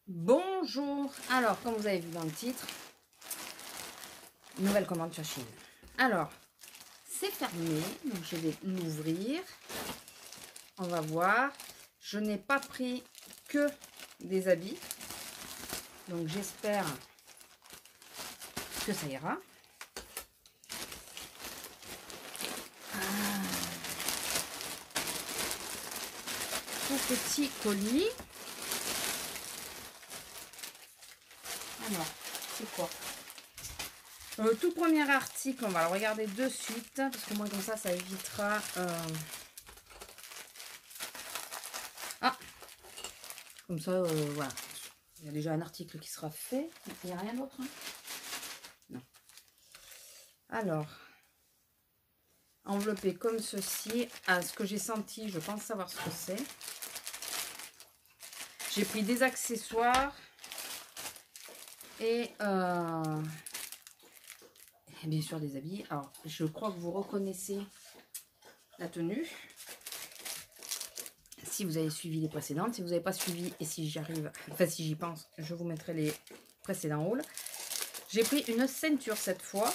Bonjour. Alors, comme vous avez vu dans le titre, nouvelle commande sur Chine. Alors, c'est fermé, donc je vais l'ouvrir. On va voir. Je n'ai pas pris que des habits, donc j'espère que ça ira. Tout petit colis. Alors, c'est quoi? Tout premier article, on va le regarder de suite, parce que moi, comme ça évitera... Ah, comme ça, voilà. Il y a déjà un article qui sera fait. Il n'y a rien d'autre, hein? Non. Alors, enveloppé comme ceci. À ce que j'ai senti, je pense savoir ce que c'est. J'ai pris des accessoires et bien sûr des habits. Alors, je crois que vous reconnaissez la tenue. Si vous avez suivi les précédentes, si vous n'avez pas suivi et si j'y arrive, enfin si j'y pense, je vous mettrai les précédents hauls. J'ai pris une ceinture cette fois.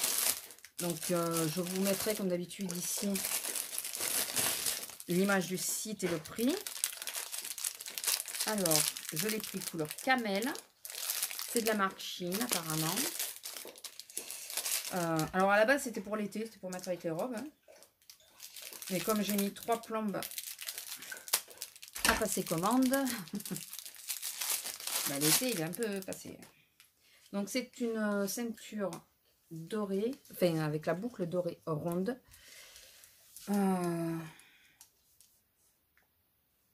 Donc, je vous mettrai comme d'habitude ici l'image du site et le prix. Alors, je l'ai pris couleur camel. C'est de la marque Chine apparemment. Alors à la base c'était pour l'été, c'était pour mettre avec les robes. Hein. Mais comme j'ai mis 3 plombes à passer commande, bah, l'été il est un peu passé. Donc c'est une ceinture dorée, enfin avec la boucle dorée ronde.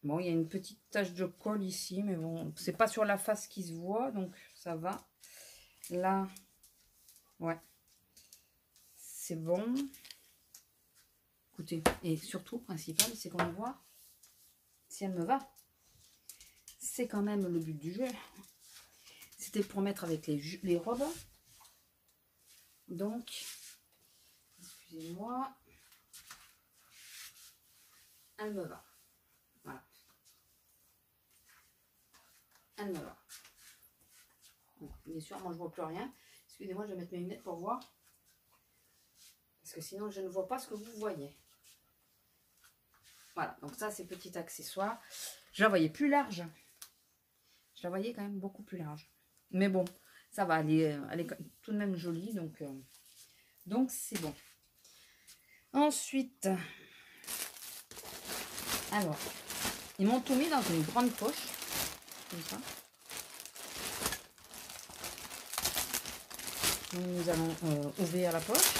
Bon, il y a une petite tache de colle ici, mais bon, c'est pas sur la face qui se voit, donc ça va. Là, ouais, c'est bon. Écoutez, et surtout, principal, c'est qu'on voit si elle me va. C'est quand même le but du jeu. C'était pour mettre avec les robes. Donc, excusez-moi, elle me va. Voilà. Elle me va. Bon, bien sûr, moi je vois plus rien. Excusez-moi, je vais mettre mes lunettes pour voir. Parce que sinon, je ne vois pas ce que vous voyez. Voilà, donc ça, c'est petit accessoire. Je la voyais plus large. Je la voyais quand même beaucoup plus large. Mais bon, ça va, elle est tout de même jolie, donc c'est bon. Ensuite, alors, ils m'ont tout mis dans une grande poche, comme ça. Donc, nous allons ouvrir la poche.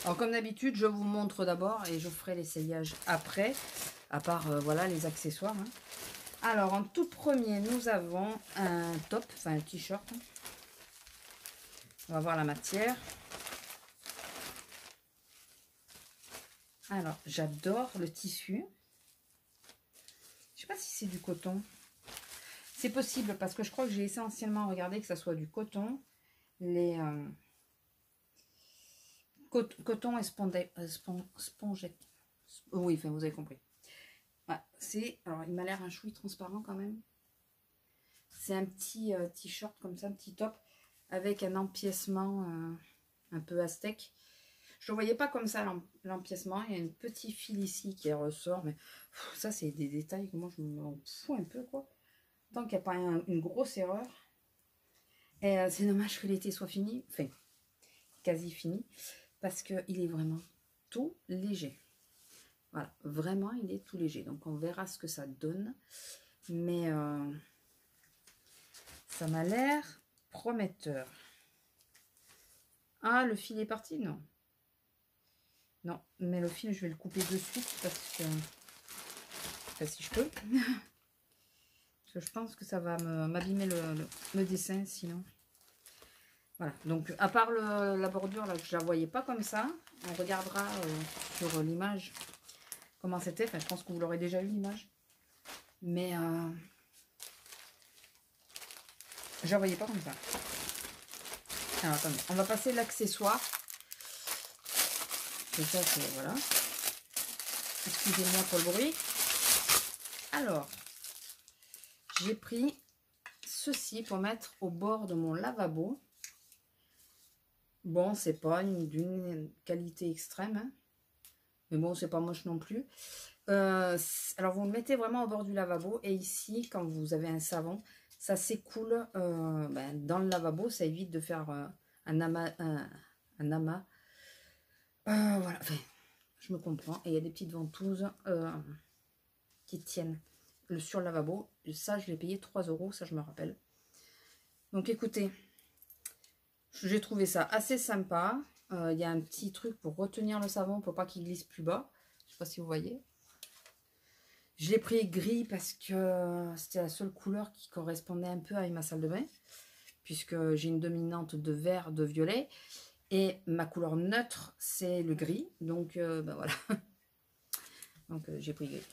Alors, comme d'habitude, je vous montre d'abord et je ferai l'essayage après, à part, voilà, les accessoires. Hein. Alors, en tout premier, nous avons un top, enfin un t-shirt. On va voir la matière. Alors, j'adore le tissu. Je sais pas si c'est du coton. C'est possible parce que je crois que j'ai essentiellement regardé que ça soit du coton. Les coton et spongette. Oui, enfin, vous avez compris. Voilà, alors, il m'a l'air un chouï transparent quand même. C'est un petit t-shirt comme ça, un petit top avec un empiècement un peu aztèque. Je ne voyais pas comme ça l'empiècement. Il y a un petit fil ici qui ressort. Mais ça, c'est des détails que moi, je me fous un peu, quoi. Tant qu'il n'y a pas une grosse erreur. Et c'est dommage que l'été soit fini. Enfin, quasi fini. Parce qu'il est vraiment tout léger. Voilà, vraiment, il est tout léger. Donc, on verra ce que ça donne. Mais ça m'a l'air prometteur. Ah, le fil est parti? Non. Non, mais le fil, je vais le couper de suite parce que... Enfin, si je peux. Parce que je pense que ça va m'abîmer le dessin, sinon. Voilà, donc à part la bordure, là, je la voyais pas comme ça. On regardera sur l'image comment c'était. Enfin, je pense que vous l'aurez déjà eu, l'image. Mais je la voyais pas comme ça. Alors, attendez, on va passer l'accessoire. Et ça, c'est... Voilà. Excusez-moi pour le bruit. Alors, j'ai pris ceci pour mettre au bord de mon lavabo. Bon, c'est pas d'une qualité extrême, hein, mais bon, c'est pas moche non plus. Alors, vous le mettez vraiment au bord du lavabo. Et ici, quand vous avez un savon, ça s'écoule dans le lavabo. Ça évite de faire un amas. Un amas. Voilà, enfin, je me comprends. Et il y a des petites ventouses qui tiennent sur le lavabo. Ça, je l'ai payé 3 €, ça je me rappelle. Donc, écoutez, j'ai trouvé ça assez sympa. Il y a un petit truc pour retenir le savon pour pas qu'il glisse plus bas. Je sais pas si vous voyez. Je l'ai pris gris parce que c'était la seule couleur qui correspondait un peu avec ma salle de bain. Puisque j'ai une dominante de vert, de violet. Et ma couleur neutre, c'est le gris. Donc, ben voilà. Donc, j'ai pris gris.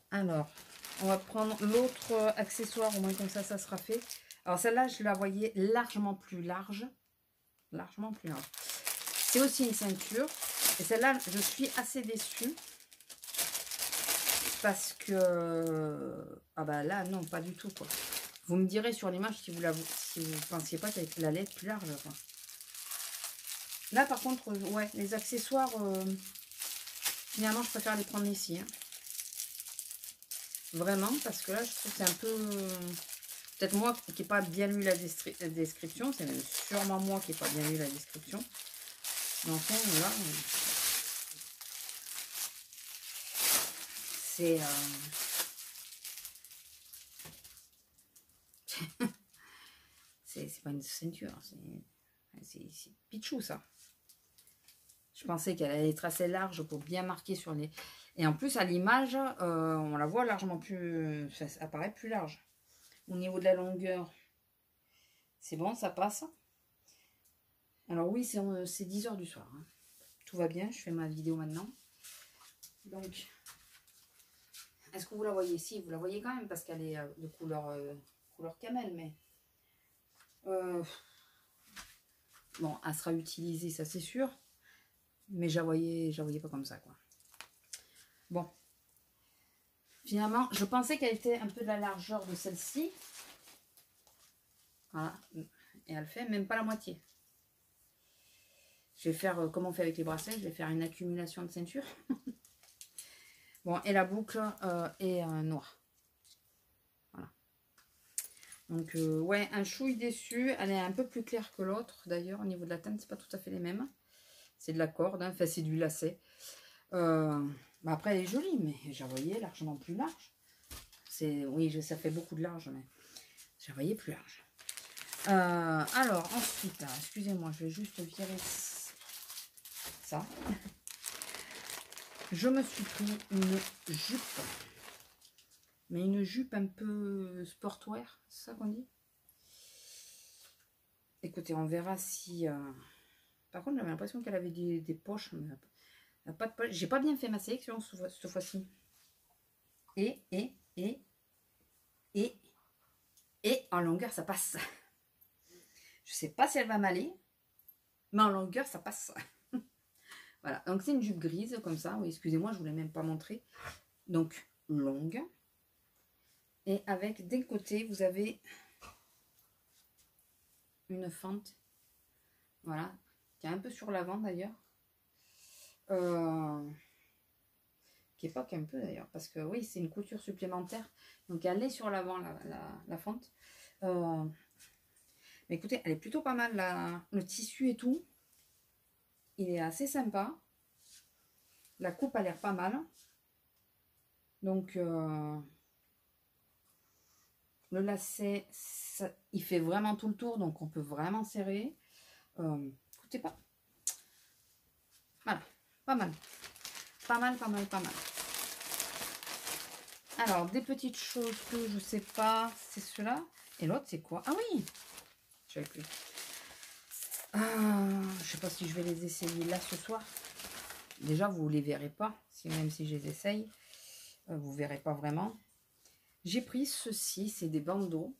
Alors, on va prendre l'autre accessoire. Au moins, comme ça sera fait. Alors, celle-là, je la voyais largement plus large. Largement plus large. C'est aussi une ceinture. Et celle-là, je suis assez déçue. Parce que... Ah bah là, non, pas du tout, quoi. Vous me direz sur l'image si vous pensiez pas qu'elle allait être plus large, quoi. Là, par contre, ouais, les accessoires, finalement, je préfère les prendre ici. Hein. Vraiment, parce que là, je trouve que c'est un peu... Peut-être moi qui n'ai pas bien lu la description. C'est même sûrement moi qui n'ai pas bien lu la description. Mais enfin, là... c'est... c'est pas une ceinture, c'est pitchou, ça. Je pensais qu'elle allait être assez large pour bien marquer sur les... Et en plus, à l'image, on la voit largement plus... Ça apparaît plus large. Au niveau de la longueur, c'est bon, ça passe. Alors oui, c'est 10 h du soir. Hein. Tout va bien, je fais ma vidéo maintenant. Donc, est-ce que vous la voyez? Si, vous la voyez quand même, parce qu'elle est de couleur camel, mais... bon, elle sera utilisée, ça c'est sûr. Mais je la voyais pas comme ça, quoi. Bon. Finalement, je pensais qu'elle était un peu de la largeur de celle-ci. Voilà. Et elle fait même pas la moitié. Je vais faire, comme on fait avec les bracelets, je vais faire une accumulation de ceinture. Bon, et la boucle est noire. Voilà. Donc, ouais, un chouille déçu. Elle est un peu plus claire que l'autre. D'ailleurs, au niveau de la teinte, c'est pas tout à fait les mêmes. C'est de la corde, hein. Enfin, c'est du lacet. Bah après, elle est jolie, mais j'en voyais largement plus large. Oui, ça fait beaucoup de large, mais j'en voyais plus large. Alors, ensuite, excusez-moi, je vais juste virer ça. Je me suis pris une jupe. Mais une jupe un peu sportwear, c'est ça qu'on dit? Écoutez, on verra si... Par contre, j'avais l'impression qu'elle avait des poches, mais pas de poche. J'ai pas bien fait ma sélection cette fois-ci. Et en longueur, ça passe. Je sais pas si elle va m'aller, mais en longueur, ça passe. Voilà, donc c'est une jupe grise, comme ça. Oui, excusez-moi, je ne vous l'ai même pas montré. Donc, longue. Et avec, d'un côté, vous avez une fente. Voilà, qui est un peu sur l'avant, d'ailleurs. Qui est pas qu'un peu, d'ailleurs, parce que, oui, c'est une couture supplémentaire. Donc, elle est sur l'avant, la fente. Mais écoutez, elle est plutôt pas mal, le tissu et tout. Il est assez sympa. La coupe a l'air pas mal. Donc, le lacet, il fait vraiment tout le tour. Donc, on peut vraiment serrer. Écoutez pas. Voilà, pas mal. Pas mal. Alors, des petites choses que je sais pas. C'est cela. Et l'autre, c'est quoi? Ah oui! Je savais plus. Je sais pas si je vais les essayer là ce soir. Déjà, vous les verrez pas. Même si je les essaye, vous verrez pas vraiment. J'ai pris ceci. C'est des bandeaux.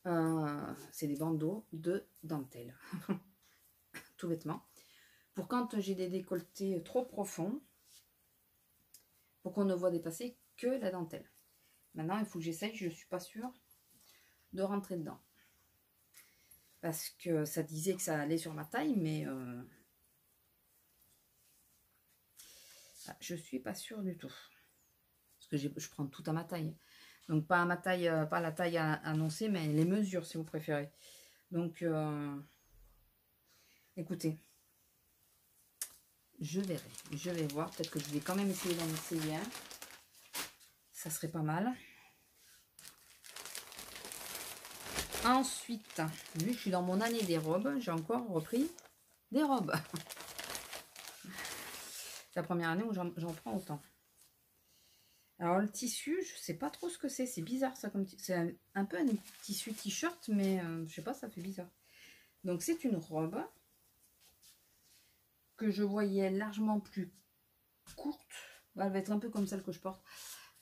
C'est des bandeaux de dentelle. Tout bêtement. Pour quand j'ai des décolletés trop profonds. Pour qu'on ne voit dépasser que la dentelle. Maintenant, il faut que j'essaye. Je ne suis pas sûre de rentrer dedans. Parce que ça disait que ça allait sur ma taille, mais je ne suis pas sûre du tout. Parce que je prends tout à ma taille. Donc pas à ma taille, pas la taille annoncée, mais les mesures si vous préférez. Donc écoutez, je verrai. Je vais voir. Peut-être que je vais quand même essayer d'en essayer un. Ça serait pas mal. Ensuite, vu que je suis dans mon année des robes, j'ai encore repris des robes. C'est la première année où j'en prends autant. Alors le tissu, je sais pas trop ce que c'est. C'est bizarre ça comme c'est un peu un tissu t-shirt, mais je sais pas, ça fait bizarre. Donc c'est une robe que je voyais largement plus courte. Elle va être un peu comme celle que je porte.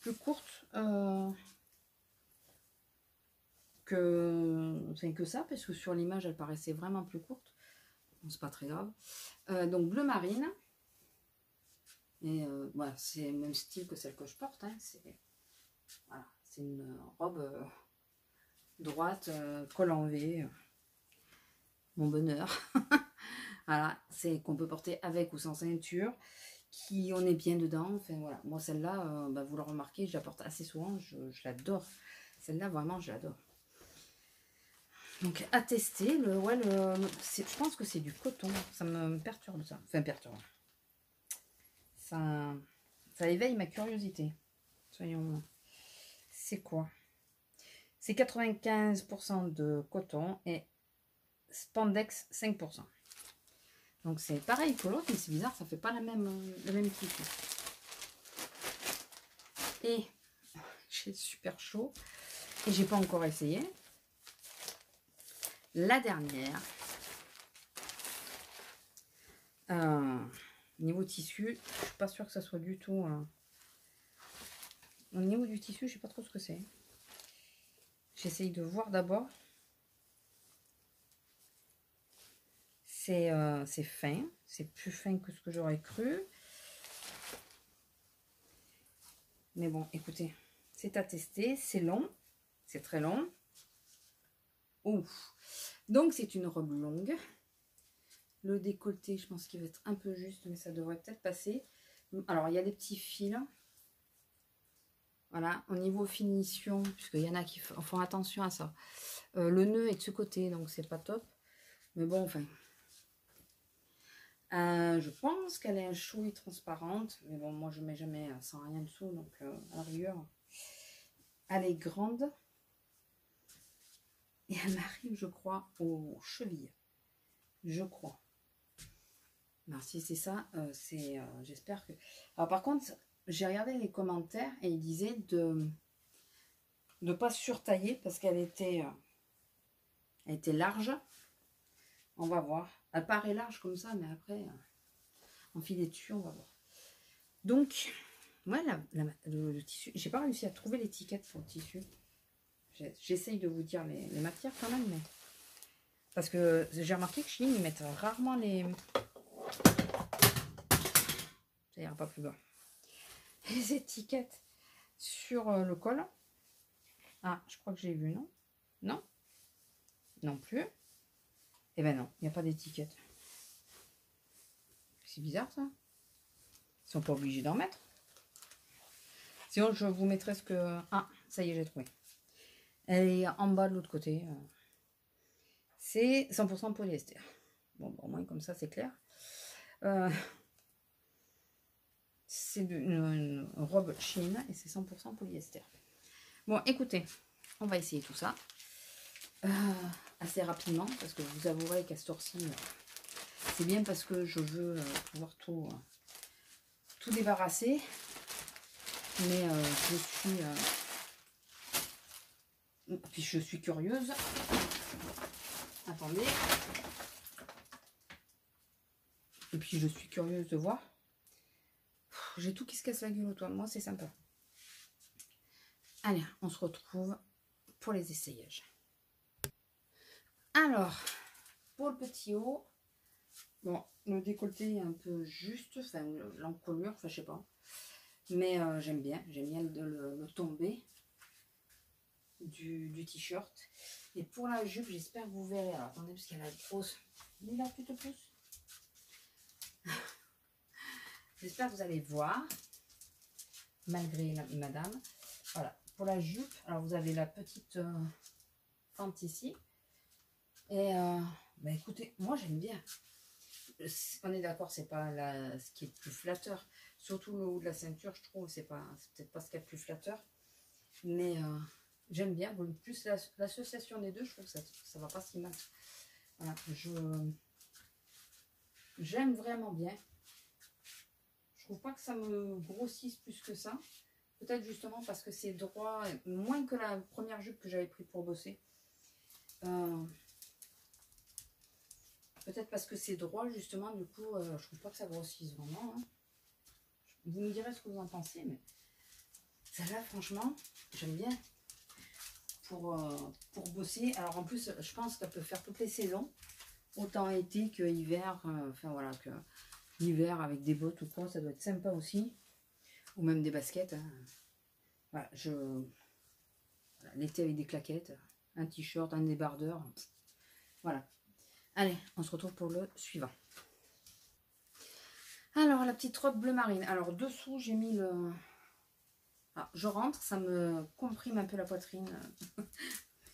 Plus courte que ça, parce que sur l'image elle paraissait vraiment plus courte. Bon, c'est pas très grave. Donc bleu marine. Et voilà, c'est le même style que celle que je porte. Hein. Voilà, c'est une robe droite, col en V. Mon bonheur. Voilà, c'est qu'on peut porter avec ou sans ceinture. On est bien dedans. Enfin voilà, moi celle-là, vous le remarquez, je la porte assez souvent. Je l'adore. Celle-là, vraiment, je l'adore. Donc à tester. Je pense que c'est du coton. Ça me perturbe ça. Enfin, perturbe. Ça éveille ma curiosité. Soyons. C'est quoi? C'est 95% de coton et spandex 5%. Donc c'est pareil que l'autre, mais c'est bizarre, ça fait pas le même tissu. Et j'ai super chaud et j'ai pas encore essayé. La dernière. Niveau tissu, je suis pas sûre que ça soit du tout. Au niveau du tissu, je sais pas trop ce que c'est. J'essaye de voir d'abord. C'est fin, c'est plus fin que ce que j'aurais cru. Mais bon, écoutez, c'est à tester, c'est long, c'est très long. Ouf. Donc c'est une robe longue. Le décolleté, je pense qu'il va être un peu juste, mais ça devrait peut-être passer. Alors il y a des petits fils. Voilà, au niveau finition, puisqu'il y en a qui font attention à ça. Le nœud est de ce côté, donc c'est pas top. Mais bon, enfin. Je pense qu'elle est un chouï transparente. Mais bon, moi je mets jamais sans rien dessous. Donc à la rigueur, elle est grande. Et elle m'arrive, je crois, aux chevilles. Je crois. Alors si c'est ça, j'espère que... Alors par contre, j'ai regardé les commentaires et ils disaient de ne pas surtailler parce qu'elle était large. On va voir. Elle paraît large comme ça, mais après, enfiler dessus, on va voir. Donc, moi, le tissu, j'ai pas réussi à trouver l'étiquette pour le tissu. J'essaye de vous dire les matières quand même, mais... Parce que j'ai remarqué que chez ils mettent rarement les... Ça ira pas plus bas. Les étiquettes sur le col. Ah, je crois que j'ai vu, non? Non? Non plus. Eh ben non, il n'y a pas d'étiquette. C'est bizarre ça. Ils sont pas obligés d'en mettre. Sinon, je vous mettrai ce que... Ah, ça y est, j'ai trouvé. Elle est en bas de l'autre côté. C'est 100% polyester. Bon, au moins comme ça, c'est clair. C'est une robe Shein et c'est 100% polyester. Bon, écoutez, on va essayer tout ça. Assez rapidement, parce que vous avouerez qu'à ce tour-ci, c'est bien parce que je veux pouvoir tout débarrasser. Mais je suis curieuse. Attendez. Et puis je suis curieuse de voir. J'ai tout qui se casse la gueule autour de moi, c'est sympa. Allez, on se retrouve pour les essayages. Alors, pour le petit haut, bon, le décolleté est un peu juste, enfin l'encolure, enfin je sais pas. Mais j'aime bien le tomber. du t-shirt. Et pour la jupe, j'espère que vous verrez. Alors attendez, parce qu'elle a la grosse. Mais là, tu te pousses. J'espère que vous allez voir, malgré madame. Voilà, pour la jupe, alors vous avez la petite fente ici. Et bah écoutez, moi j'aime bien. On est d'accord, c'est pas ce qui est le plus flatteur. Surtout le haut de la ceinture, je trouve, c'est peut-être pas ce qui est le plus flatteur. Mais j'aime bien. Plus l'association des deux, je trouve que ça va pas si mal. Voilà, j'aime vraiment bien. Je trouve pas que ça me grossisse plus que ça. Peut-être justement parce que c'est droit, moins que la première jupe que j'avais pris pour bosser. Peut-être parce que c'est droit, justement, du coup, je trouve pas que ça grossisse vraiment. Hein. Vous me direz ce que vous en pensez, mais celle-là, franchement, j'aime bien pour bosser. Alors, en plus, je pense qu'elle peut faire toutes les saisons, autant été que hiver. Enfin, voilà, que l'hiver avec des bottes ou quoi, ça doit être sympa aussi. Ou même des baskets. Hein. Voilà, voilà, l'été avec des claquettes, un t-shirt, un débardeur. Voilà. Allez, on se retrouve pour le suivant. Alors, la petite robe bleu marine. Alors, dessous, j'ai mis le... Alors, je rentre, ça me comprime un peu la poitrine.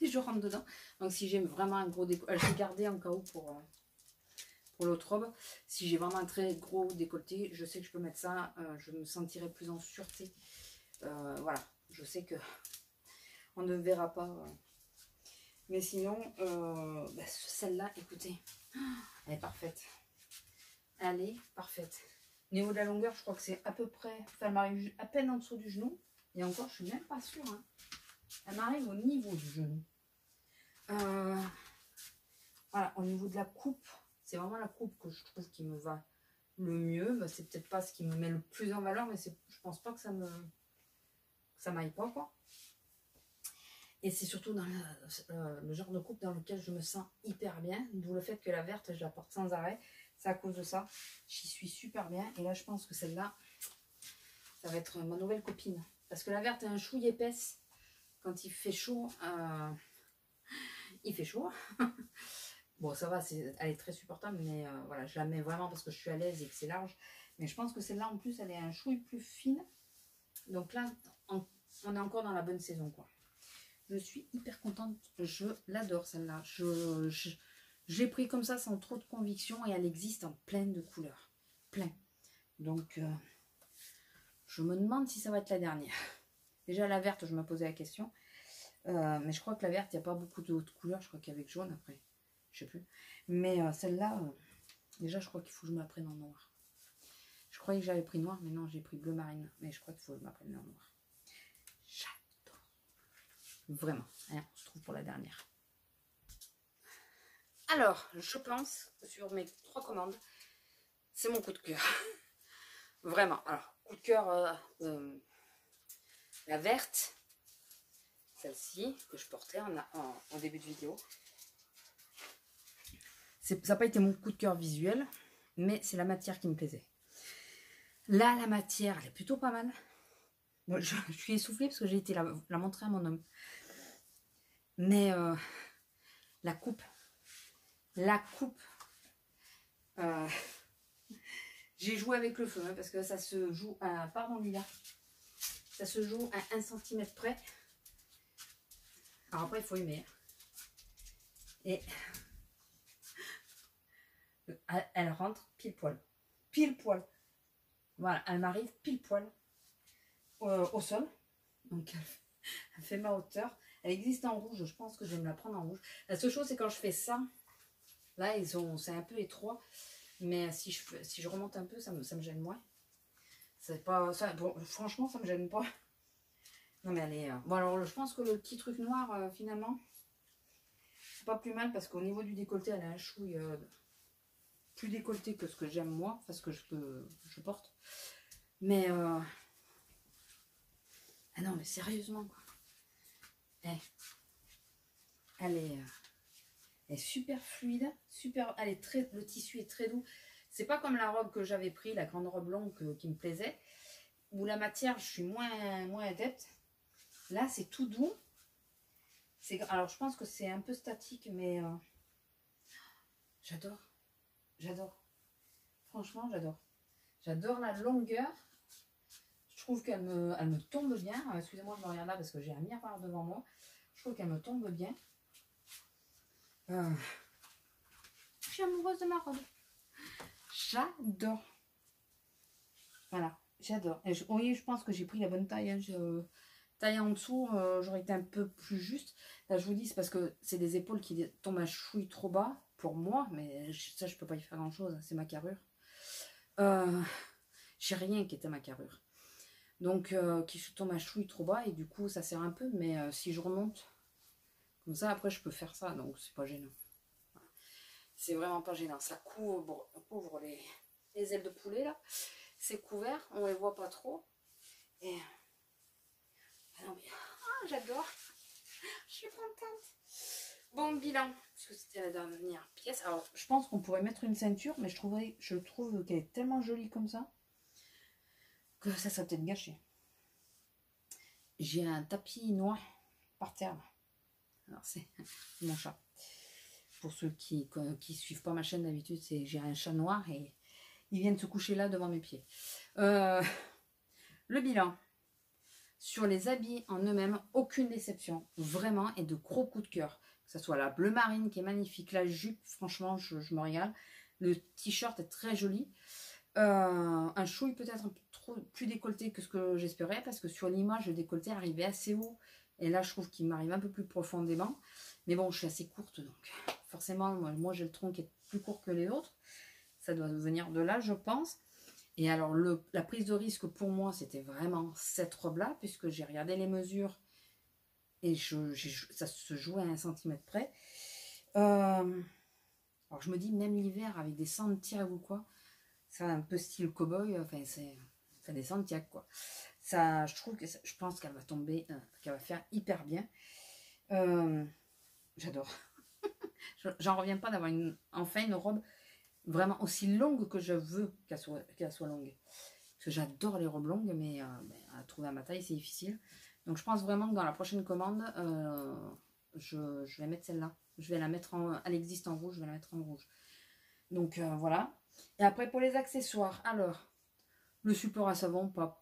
Et je rentre dedans. Donc, si j'ai vraiment un gros décolleté... Je l'ai gardé en cas où pour l'autre robe. Si j'ai vraiment un très gros décolleté, je sais que je peux mettre ça. Je me sentirai plus en sûreté. Voilà, je sais que on ne verra pas... Mais sinon, bah, celle-là, écoutez, elle est parfaite. Elle est parfaite. Au niveau de la longueur, je crois que c'est à peu près... Enfin, elle m'arrive à peine en dessous du genou. Et encore, je suis même pas sûre. Hein. Elle m'arrive au niveau du genou. Voilà, au niveau de la coupe, c'est vraiment la coupe que je trouve qui me va le mieux. Bah, c'est peut-être pas ce qui me met le plus en valeur, mais je pense pas que ça m'aille pas, quoi. Et c'est surtout dans le genre de coupe dans lequel je me sens hyper bien. D'où le fait que la verte, je la porte sans arrêt. C'est à cause de ça. J'y suis super bien. Et là, je pense que celle-là, ça va être ma nouvelle copine. Parce que la verte est un chouille épaisse. Quand il fait chaud, il fait chaud. Bon, ça va, elle est très supportable. Mais voilà, je la mets vraiment parce que je suis à l'aise et que c'est large. Mais je pense que celle-là, en plus, elle est un chouille plus fine. Donc là, on est encore dans la bonne saison, quoi. Je suis hyper contente, je l'adore celle-là. Je l'ai pris comme ça sans trop de conviction et elle existe en plein de couleurs. Plein. Donc, je me demande si ça va être la dernière. Déjà la verte, je me posais la question. Mais je crois que la verte, il n'y a pas beaucoup d'autres couleurs. Je crois qu'il y a avec jaune après. Je sais plus. Mais celle-là, déjà je crois qu'il faut que je me la prenne en noir. Je croyais que j'avais pris noir, mais non, j'ai pris bleu marine. Mais je crois qu'il faut que je me la prenne en noir. Vraiment. Allez, on se trouve pour la dernière. Alors, je pense, sur mes 3 commandes, c'est mon coup de cœur. Vraiment. Alors, coup de cœur, la verte, celle-ci, que je portais en début de vidéo. Ça n'a pas été mon coup de cœur visuel, mais c'est la matière qui me plaisait. Là, la matière, elle est plutôt pas mal. Bon, je suis essoufflée parce que j'ai été la montrer à mon homme. Mais la coupe, j'ai joué avec le feu, hein, parce que ça se joue à, pardon Lila, ça se joue à 1 cm près. Alors après il faut aimer. Et elle rentre pile poil. Pile poil. Voilà, elle m'arrive pile poil au sol. Donc elle fait ma hauteur. Elle existe en rouge, je pense que je vais me la prendre en rouge. La seule chose c'est quand je fais ça, là c'est un peu étroit. Mais si je remonte un peu, ça me gêne moins. C'est pas ça. Bon, franchement, ça me gêne pas. Non mais elle est... Bon alors je pense que le petit truc noir, finalement, c'est pas plus mal parce qu'au niveau du décolleté, elle a un chouille plus décolleté que ce que j'aime moi, enfin ce que je porte. Mais ah non mais sérieusement quoi. Elle est super fluide, super. Le tissu est très doux. C'est pas comme la robe que j'avais pris, la grande robe longue qui me plaisait, où la matière je suis moins adepte. Là c'est tout doux. Alors, je pense que c'est un peu statique, mais j'adore. J'adore. Franchement, j'adore. J'adore la longueur. Je trouve elle me tombe bien. Excusez-moi, je me regarde là parce que j'ai un miroir devant moi. Je trouve qu'elle me tombe bien. Je suis amoureuse de ma robe. J'adore. Voilà, j'adore. Oui, je pense que j'ai pris la bonne taille. Hein. Taille en dessous, j'aurais été un peu plus juste. Là, je vous dis, c'est parce que c'est des épaules qui tombent un chouille trop bas pour moi. Mais ça, je peux pas y faire grand-chose. C'est ma carrure. J'ai rien qui était ma carrure. Donc, qui tombe un chouille trop bas. Et du coup, ça sert un peu. Mais si je remonte, comme ça, après, je peux faire ça. Donc, c'est pas gênant. Voilà. C'est vraiment pas gênant. Ça couvre les ailes de poulet, là. C'est couvert. On les voit pas trop. Et... Ah non, mais... Ah, j'adore. Je suis contente. Bon, bilan. Parce que c'était la dernière pièce. Alors, je pense qu'on pourrait mettre une ceinture. Mais je trouve qu'elle est tellement jolie comme ça. Que ça serait peut-être gâché. J'ai un tapis noir par terre. Alors, c'est mon chat. Pour ceux qui suivent pas ma chaîne d'habitude, j'ai un chat noir et il vient de se coucher là devant mes pieds. Le bilan. Sur les habits en eux-mêmes, aucune déception. Vraiment, et de gros coups de cœur. Que ce soit la bleu marine qui est magnifique, la jupe, franchement, je me régale. Le t-shirt est très joli. Un chouille peut-être un peu plus décolleté que ce que j'espérais, parce que sur l'image, le décolleté arrivait assez haut. Et là, je trouve qu'il m'arrive un peu plus profondément. Mais bon, je suis assez courte, donc forcément, moi j'ai le tronc qui est plus court que les autres. Ça doit venir de là, je pense. Et alors, la prise de risque pour moi, c'était vraiment cette robe-là, puisque j'ai regardé les mesures et ça se jouait à 1 centimètre près. Alors, je me dis, même l'hiver, avec des sentiacs ou quoi, c'est un peu style cow-boy, enfin, c'est des sentiacs, quoi. Ça, je pense qu'elle va tomber, qu'elle va faire hyper bien. J'adore. J'en reviens pas d'avoir enfin une robe vraiment aussi longue que je veux qu'elle soit longue. Parce que j'adore les robes longues, mais à trouver à ma taille, c'est difficile. Donc je pense vraiment que dans la prochaine commande, je vais mettre celle-là. Je vais la mettre elle existe en rouge, je vais la mettre en rouge. Donc voilà. Et après pour les accessoires, alors, le support à savon, pas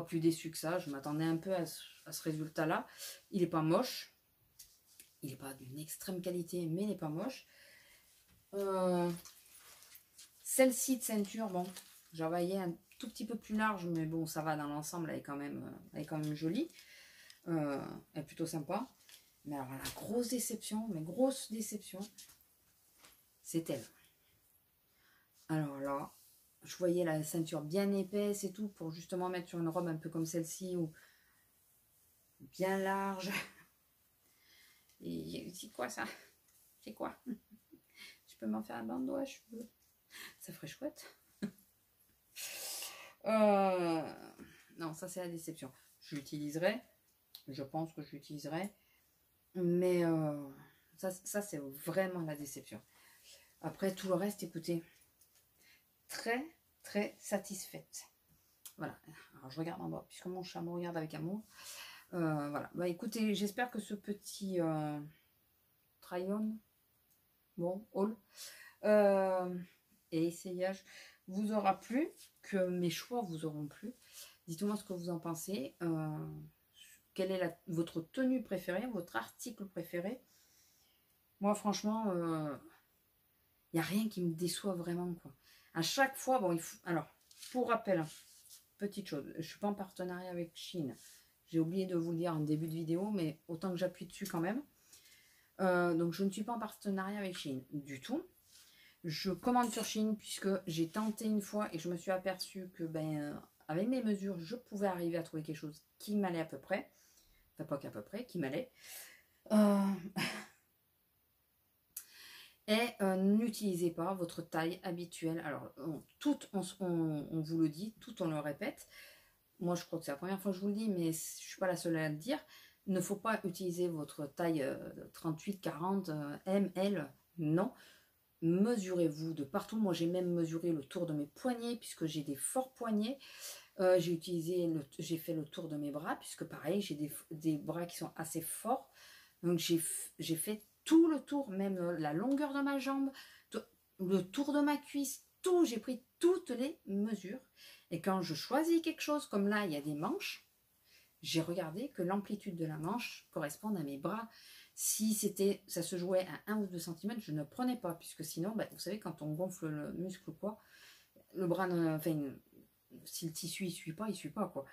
plus déçu que ça. Je m'attendais un peu à ce résultat-là. Il n'est pas moche. Il n'est pas d'une extrême qualité, mais il n'est pas moche. Celle-ci de ceinture, bon, j'envoyais un tout petit peu plus large, mais bon, ça va dans l'ensemble, elle est quand même jolie. Elle est plutôt sympa. Mais alors, la grosse déception, c'est elle. Alors là, je voyais la ceinture bien épaisse et tout, pour justement mettre sur une robe un peu comme celle-ci, ou bien large. Et c'est quoi ça? C'est quoi? Je peux m'en faire un bandeau à cheveux. Ça ferait chouette. Non, ça c'est la déception. Je l'utiliserai. Je pense que je l'utiliserai. Mais ça c'est vraiment la déception. Après tout le reste, écoutez, très très satisfaite. Voilà. Alors je regarde en bas, puisque mon chat me regarde avec amour. Voilà. Bah écoutez, j'espère que ce petit try-on, bon, haul, et essayage vous aura plu, que mes choix vous auront plu. Dites-moi ce que vous en pensez. Quelle est votre tenue préférée, votre article préféré? Moi, franchement, il n'y a rien qui me déçoit vraiment, quoi. À chaque fois, bon, alors, pour rappel, petite chose, je ne suis pas en partenariat avec Shein. J'ai oublié de vous le dire en début de vidéo, mais autant que j'appuie dessus quand même. Donc, je ne suis pas en partenariat avec Shein du tout. Je commande sur Shein puisque j'ai tenté une fois et je me suis aperçue que, avec mes mesures, je pouvais arriver à trouver quelque chose qui m'allait à peu près. Enfin, pas qu'à peu près, qui m'allait. Et n'utilisez pas votre taille habituelle. Alors, on vous le dit, on le répète. Moi, je crois que c'est la première fois que je vous le dis, mais je ne suis pas la seule à le dire. Il ne faut pas utiliser votre taille 38, 40, M, L. Non. Mesurez-vous de partout. Moi, j'ai même mesuré le tour de mes poignets, puisque j'ai des forts poignets. J'ai fait le tour de mes bras, puisque pareil, j'ai des bras qui sont assez forts. Donc j'ai fait tout le tour, même la longueur de ma jambe, le tour de ma cuisse, tout, j'ai pris toutes les mesures. Et quand je choisis quelque chose, comme là, il y a des manches, j'ai regardé que l'amplitude de la manche corresponde à mes bras. Si ça se jouait à 1 ou 2 cm, je ne prenais pas, puisque sinon, ben, vous savez, quand on gonfle le muscle ou quoi, le bras, enfin, si le tissu ne suit pas, il ne suit pas, quoi.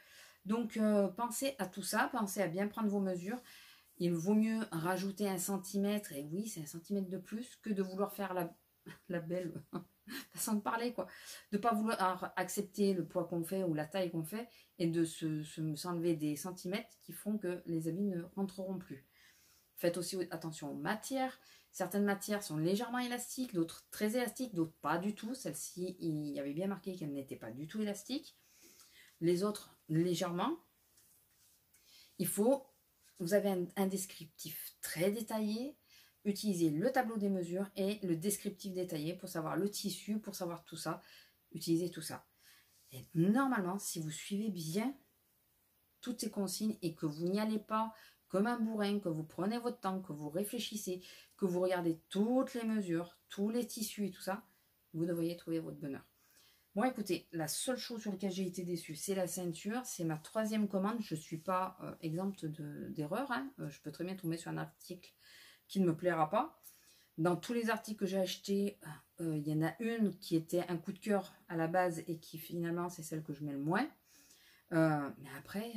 Donc, pensez à tout ça, pensez à bien prendre vos mesures. Il vaut mieux rajouter 1 centimètre, et oui, c'est 1 centimètre de plus, que de vouloir faire la belle façon de parler, quoi. De ne pas vouloir accepter le poids qu'on fait ou la taille qu'on fait, et de s'enlever des centimètres qui font que les habits ne rentreront plus. Faites aussi attention aux matières. Certaines matières sont légèrement élastiques, d'autres très élastiques, d'autres pas du tout. Celle-ci, il y avait bien marqué qu'elle n'était pas du tout élastique. Les autres, légèrement. Vous avez un descriptif très détaillé. Utilisez le tableau des mesures et le descriptif détaillé pour savoir le tissu, pour savoir tout ça. Utilisez tout ça. Et normalement, si vous suivez bien toutes ces consignes et que vous n'y allez pas comme un bourrin, que vous prenez votre temps, que vous réfléchissez, que vous regardez toutes les mesures, tous les tissus et tout ça, vous devriez trouver votre bonheur. Bon, écoutez, la seule chose sur laquelle j'ai été déçue, c'est la ceinture. C'est ma 3e commande. Je ne suis pas exempte d'erreur. Hein. Je peux très bien tomber sur un article qui ne me plaira pas. Dans tous les articles que j'ai achetés, il y en a une qui était un coup de cœur à la base et qui finalement, c'est celle que je mets le moins. Mais après,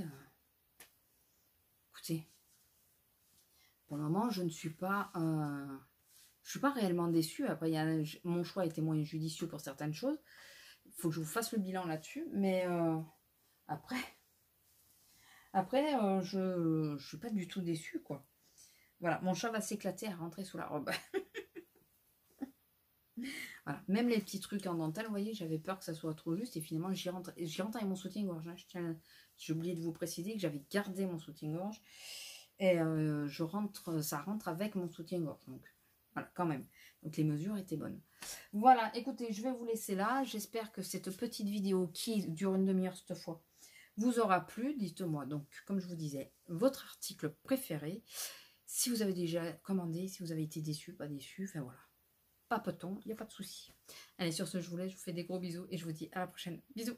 écoutez, pour le moment, je ne suis pas... je suis pas réellement déçue. Après, mon choix était moins judicieux pour certaines choses. Il faut que je vous fasse le bilan là-dessus. Mais après, je ne suis pas du tout déçue, quoi. Voilà, mon chat va s'éclater à rentrer sous la robe. Voilà, même les petits trucs en dentelle, vous voyez, j'avais peur que ça soit trop juste. Et finalement, j'y rentre avec mon soutien-gorge. Hein. J'ai oublié de vous préciser que j'avais gardé mon soutien-gorge. Et ça rentre avec mon soutien-gorge. Donc, voilà, quand même. Donc, les mesures étaient bonnes. Voilà, écoutez, je vais vous laisser là. J'espère que cette petite vidéo qui dure une demi-heure cette fois vous aura plu. Dites-moi, donc, comme je vous disais, votre article préféré. Si vous avez déjà commandé, si vous avez été déçu, pas déçu, enfin voilà. Papotons, il n'y a pas de souci. Allez, sur ce, je vous laisse, je vous fais des gros bisous et je vous dis à la prochaine. Bisous!